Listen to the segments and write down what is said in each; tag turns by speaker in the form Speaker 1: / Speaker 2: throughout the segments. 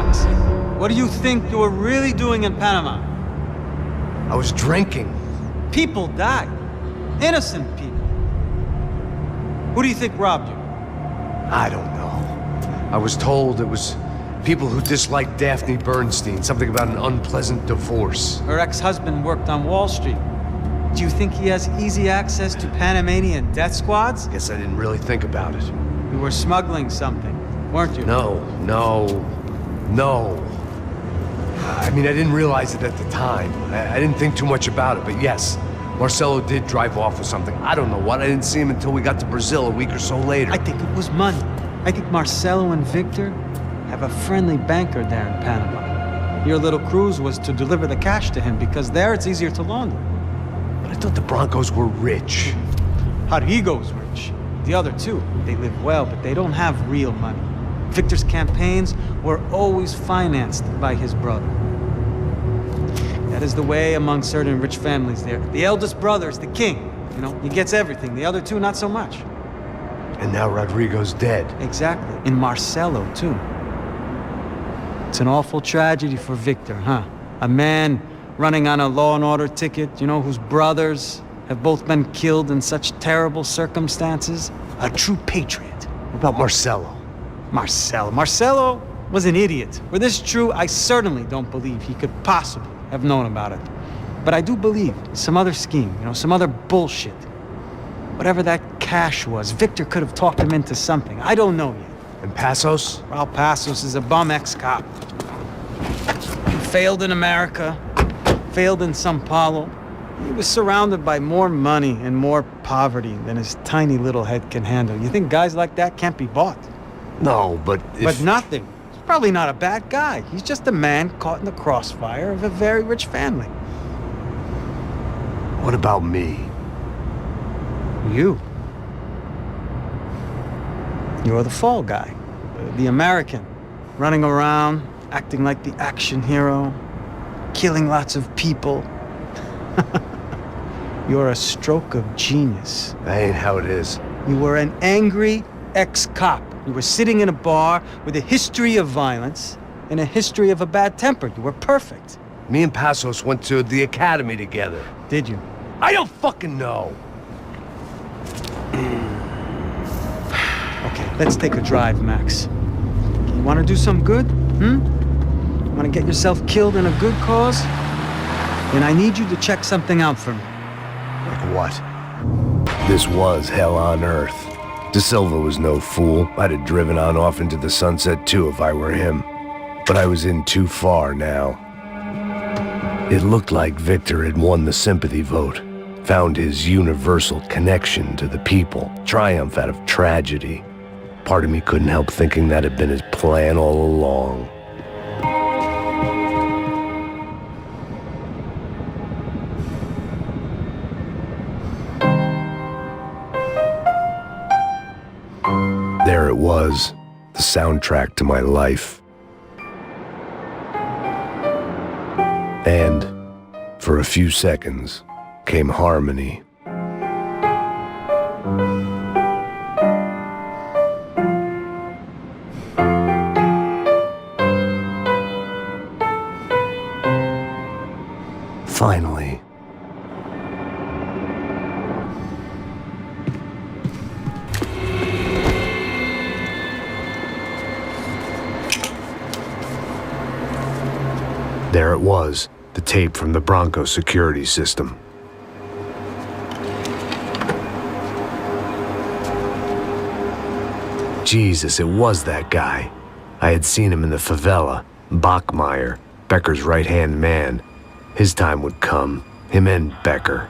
Speaker 1: Max. What do you think you were really doing in Panama?
Speaker 2: I was drinking.
Speaker 1: People died. Innocent people. Who do you think robbed you?
Speaker 2: I don't know. I was told it was people who disliked Daphne Bernstein, something about an unpleasant divorce.
Speaker 1: Her ex-husband worked on Wall Street. Do you think he has easy access to Panamanian death squads?
Speaker 2: Guess I didn't really think about it.
Speaker 1: You were smuggling something, weren't you?
Speaker 2: No. I mean, I didn't realize it at the time. I didn't think too much about it, but yes, Marcelo did drive off with something. I don't know what. I didn't see him until we got to Brazil a week or so later.
Speaker 1: I think it was money. I think Marcelo and Victor have a friendly banker there in Panama. Your little cruise was to deliver the cash to him because there it's easier to launder.
Speaker 2: But I thought the Brancos were rich.
Speaker 1: Rodrigo's rich. The other two, they live well, but they don't have real money. Victor's campaigns were always financed by his brother. That is the way among certain rich families there. The eldest brother is the king. You know, he gets everything. The other two, not so much.
Speaker 2: And now Rodrigo's dead.
Speaker 1: Exactly. And Marcelo, too. It's an awful tragedy for Victor, huh? A man running on a law and order ticket, you know, whose brothers have both been killed in such terrible circumstances. A true patriot.
Speaker 2: What about Marcelo?
Speaker 1: Marcelo was an idiot. Were this true, I certainly don't believe he could possibly have known about it. But I do believe some other scheme, you know, some other bullshit. Whatever that cash was, Victor could have talked him into something. I don't know yet.
Speaker 2: And Passos?
Speaker 1: Raul Passos is a bum ex-cop. He failed in America, failed in São Paulo. He was surrounded by more money and more poverty than his tiny little head can handle. You think guys like that can't be bought?
Speaker 2: No, but if...
Speaker 1: But nothing. He's probably not a bad guy. He's just a man caught in the crossfire of a very rich family.
Speaker 2: What about me?
Speaker 1: You. You're the fall guy. The American. Running around, acting like the action hero. Killing lots of people. You're a stroke of genius.
Speaker 2: That ain't how it is.
Speaker 1: You were an angry ex-cop. You were sitting in a bar with a history of violence and a history of a bad temper. You were perfect.
Speaker 2: Me and Passos went to the academy together.
Speaker 1: Did you?
Speaker 2: I don't fucking know.
Speaker 1: Okay, let's take a drive, Max. You want to do some good? Want to get yourself killed in a good cause? Then I need you to check something out for me.
Speaker 2: Like what? This was hell on earth. De Silva was no fool. I'd have driven on off into the sunset too if I were him. But I was in too far now. It looked like Victor had won the sympathy vote, found his universal connection to the people, triumph out of tragedy. Part of me couldn't help thinking that had been his plan all along. There it was, the soundtrack to my life. And, for a few seconds, came harmony. Finally. There it was, the tape from the Bronco security system. Jesus, it was that guy. I had seen him in the favela, Bachmeyer, Becker's right-hand man. His time would come, him and Becker.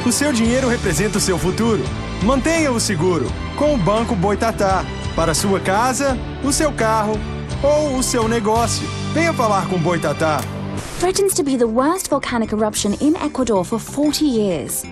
Speaker 3: O seu dinheiro representa o seu futuro. Mantenha-o seguro com o Banco Boitatá. Para a sua casa, o seu carro ou o seu negócio. Venha falar com Boitatá.
Speaker 4: Threatens to be the worst volcanic eruption in Ecuador for 40 years.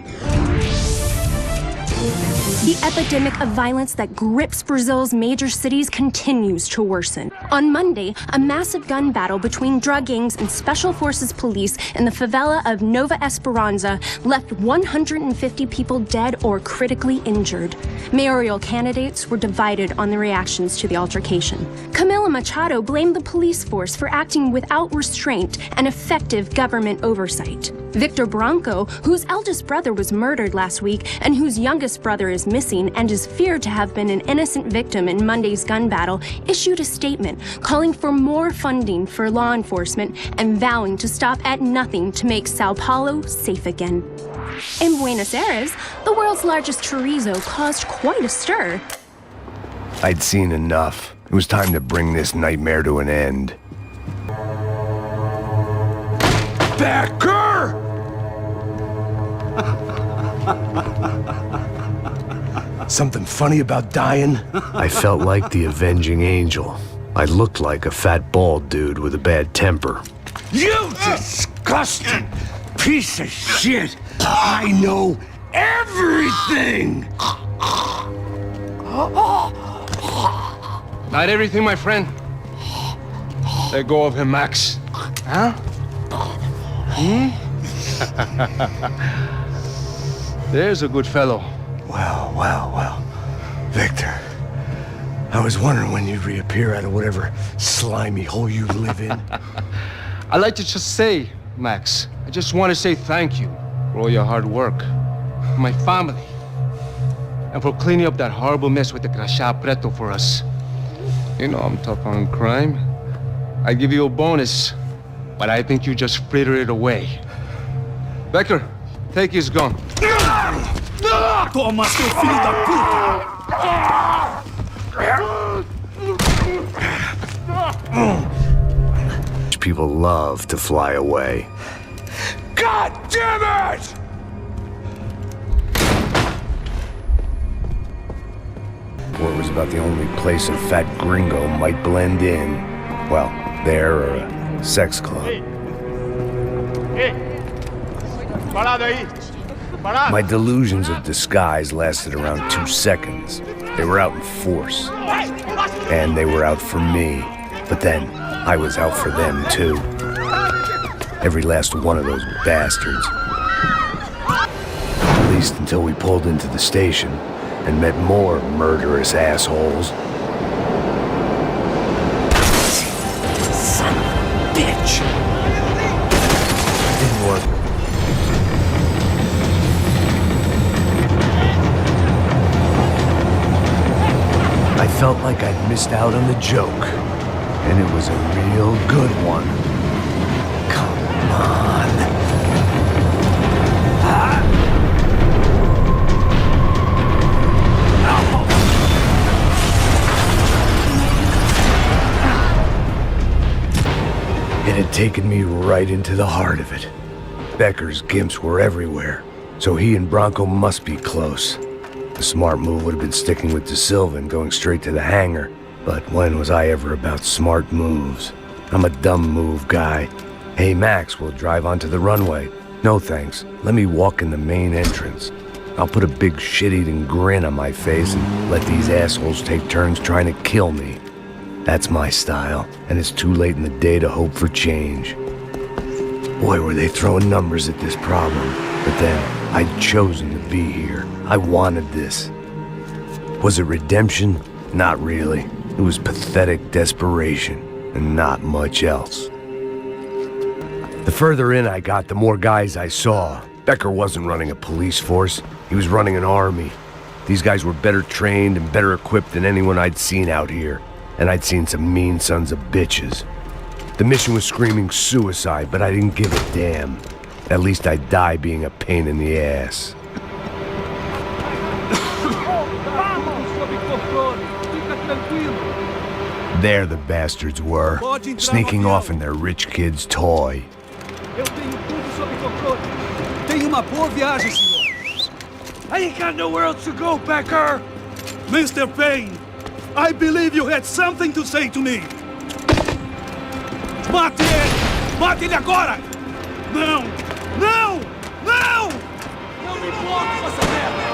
Speaker 4: The epidemic of violence that grips Brazil's major cities continues to worsen. On Monday, a massive gun battle between drug gangs and special forces police in the favela of Nova Esperanza left 150 people dead or critically injured. Mayoral candidates were divided on the reactions to the altercation. Camila Machado blamed the police force for acting without restraint and effective government oversight. Victor Branco, whose eldest brother was murdered last week and whose youngest brother is missing and is feared to have been an innocent victim in Monday's gun battle, issued a statement calling for more funding for law enforcement and vowing to stop at nothing to make Sao Paulo safe again. In Buenos Aires, the world's largest chorizo caused quite a stir.
Speaker 2: I'd seen enough. It was time to bring this nightmare to an end. Becker! Something funny about dying? I felt like the avenging angel. I looked like a fat bald dude with a bad temper.
Speaker 5: You disgusting piece of shit! I know everything!
Speaker 6: Not everything, my friend. Let go of him, Max. Huh? There's a good fellow.
Speaker 2: Well. Victor, I was wondering when you'd reappear out of whatever slimy hole you live in.
Speaker 6: I'd like to just say, Max, I just want to say thank you for all your hard work, for my family, and for cleaning up that horrible mess with the Crachá Preto for us. You know I'm tough on crime. I give you a bonus, but I think you just frittered it away. Becker, take his gun.
Speaker 5: Toma, seu filho da puta!
Speaker 2: People love to fly away.
Speaker 5: God damn it!
Speaker 2: Port was about the only place a fat gringo might blend in. Well, there or a sex club. My delusions of disguise lasted around 2 seconds. They were out in force. And they were out for me. But then, I was out for them too. Every last one of those bastards. At least until we pulled into the station and met more murderous assholes.
Speaker 5: Son of a bitch!
Speaker 2: Didn't work. I felt like I'd missed out on the joke, and it was a real good one. Come on. It had taken me right into the heart of it. Becker's gimps were everywhere, so he and Branco must be close. The smart move would have been sticking with De Silva and going straight to the hangar, but when was I ever about smart moves? I'm a dumb move guy. Hey Max, we'll drive onto the runway. No thanks, let me walk in the main entrance. I'll put a big shit-eating grin on my face and let these assholes take turns trying to kill me. That's my style, and it's too late in the day to hope for change. Boy, were they throwing numbers at this problem. But then, I'd chosen to be here. I wanted this. Was it redemption? Not really. It was pathetic desperation, and not much else. The further in I got, the more guys I saw. Becker wasn't running a police force. He was running an army. These guys were better trained and better equipped than anyone I'd seen out here. And I'd seen some mean sons of bitches. The mission was screaming suicide, but I didn't give a damn. At least I'd die being a pain in the ass. There the bastards were, sneaking off in their rich kid's toy.
Speaker 7: Eu tenho tudo sob controle. Tenha uma boa viagem, senhor.
Speaker 5: I ain't got nowhere else to go, Becker!
Speaker 7: Mr. Payne, I believe you had something to say to me. Mate ele! Mate ele agora! Não! Não! Não! Não me bloque, essa merda!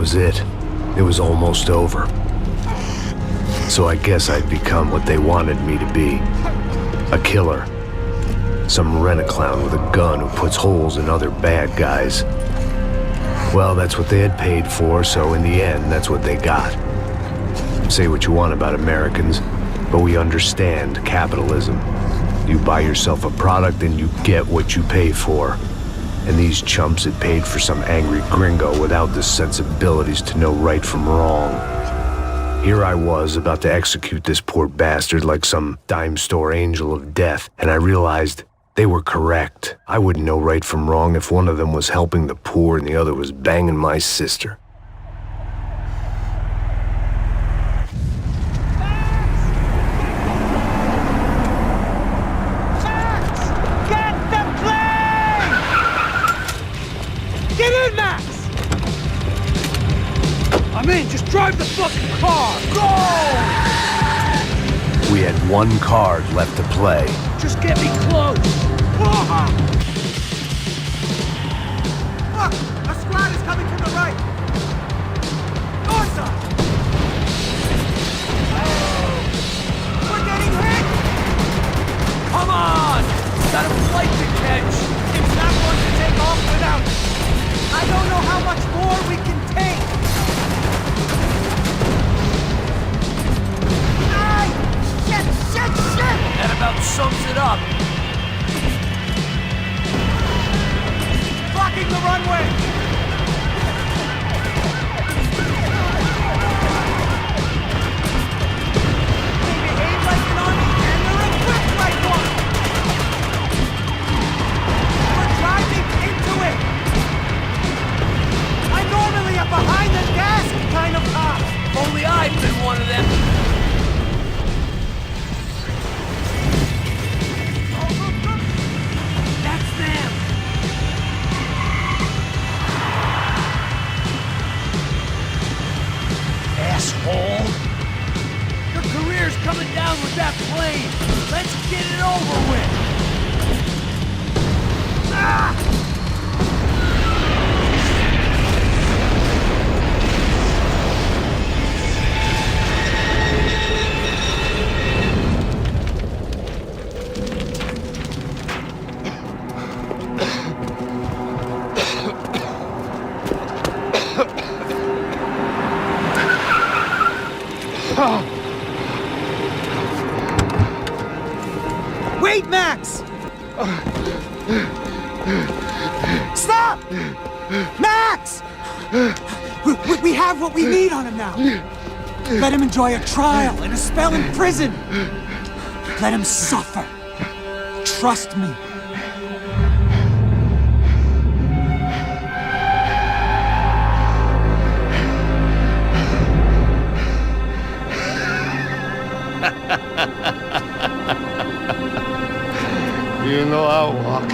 Speaker 2: was it. It was almost over. So I guess I'd become what they wanted me to be. A killer. Some rent-a-clown with a gun who puts holes in other bad guys. Well, that's what they had paid for, so in the end, that's what they got. Say what you want about Americans, but we understand capitalism. You buy yourself a product and you get what you pay for. And these chumps had paid for some angry gringo without the sensibilities to know right from wrong. Here I was about to execute this poor bastard like some dime store angel of death, and I realized they were correct. I wouldn't know right from wrong if one of them was helping the poor and the other was banging my sister.
Speaker 5: I'm in, just drive the fucking car! Go!
Speaker 2: We had one card left to play.
Speaker 5: Just get me close!
Speaker 7: Look! A squad is coming from the right! North side! We're getting hit! Come on! Got a flight to catch! It's not going to take off without us! I don't know how much more we can take! That about sums it up. Blocking the runway! They behave like an army and they're equipped like one! We're driving into it! I'm normally a behind-the-gas kind of cop! Only I've been one of them! Asshole! Your career's coming down with that plane! Let's get it over with! Ah! Wait, Max! Stop! Max! We have what we need on him now. Let him enjoy a trial and a spell in prison. Let him suffer. Trust me.
Speaker 6: You know I'll walk